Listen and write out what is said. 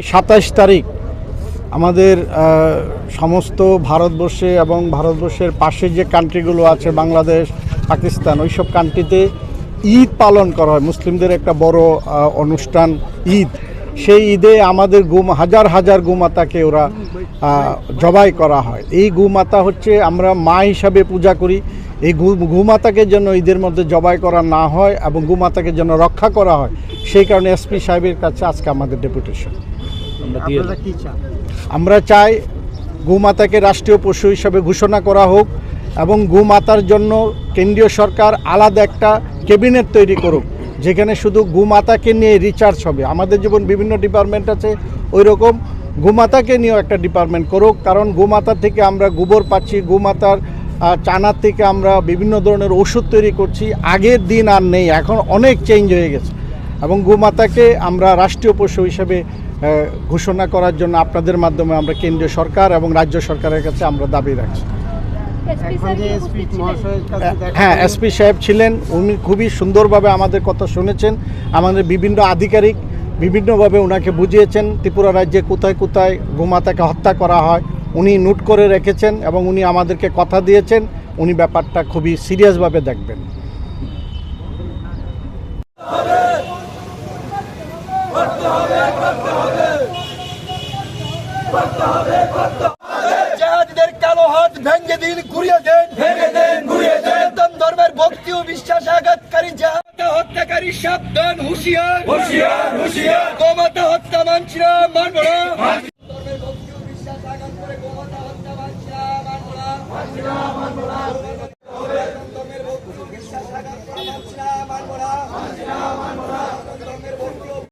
27 তারিখ আমাদের সমস্ত ভারতবর্ষে এবং ভারতবর্ষের পাশে যে কান্ট্রিগুলো আছে বাংলাদেশ, পাকিস্তান, ওইসব কান্ট্রিতে ঈদ পালন করা হয়। মুসলিমদের একটা বড় অনুষ্ঠান ঈদ। সেই ঈদে আমাদের হাজার হাজার গোমাতাকে ওরা জবাই করা হয়। এই গোমাতা হচ্ছে আমরা মা হিসাবে পূজা করি। এই গোমাতাকে যেন ঈদের মধ্যে জবাই করা না হয় এবং গোমাতাকে যেন রক্ষা করা হয়, সেই কারণে এসপি সাহেবের কাছে আজকে আমাদের ডেপুটেশন। আমরা চাই গোমাতাকে রাষ্ট্রীয় পশু হিসাবে ঘোষণা করা হোক এবং গোমাতার জন্য কেন্দ্রীয় সরকার আলাদা একটা ক্যাবিনেট তৈরি করুক, যেখানে শুধু গোমাতাকে নিয়ে রিসার্চ হবে। আমাদের যেমন বিভিন্ন ডিপার্টমেন্ট আছে, ওই রকম গোমাতাকে নিয়েও একটা ডিপার্টমেন্ট করুক। কারণ গোমাতা থেকে আমরা গোবর পাচ্ছি, গোমাতার চানার থেকে আমরা বিভিন্ন ধরনের ওষুধ তৈরি করছি। আগের দিন আর নেই, এখন অনেক চেঞ্জ হয়ে গেছে এবং গোমাতাকে আমরা রাষ্ট্রীয় পশু হিসেবে ঘোষণা করার জন্য আপনাদের মাধ্যমে আমরা কেন্দ্রীয় সরকার এবং রাজ্য সরকারের কাছে আমরা দাবি রাখছি। হ্যাঁ, এসপি সাহেব ছিলেন, উনি খুবই সুন্দরভাবে আমাদের কথা শুনেছেন। আমাদের বিভিন্ন আধিকারিক বিভিন্নভাবে ওনাকে বুঝিয়েছেন ত্রিপুরা রাজ্যে কোথায় কোথায় গোমাতাকে হত্যা করা হয়, উনি নোট করে রেখেছেন এবং উনি আমাদেরকে কথা দিয়েছেন উনি ব্যাপারটা খুবই সিরিয়াসভাবে দেখবেন। জাহাদিদের কালো হাত ভেঙে দিন, ঘুরিয়ে দেন, ধর্মের ভক্তি ও বিশ্বাস আঘাতকারী জাহাদ হত্যাকারী সাবধান, হুঁশিয়ার, গোমাতা হত্যা মানছি না, মানব না।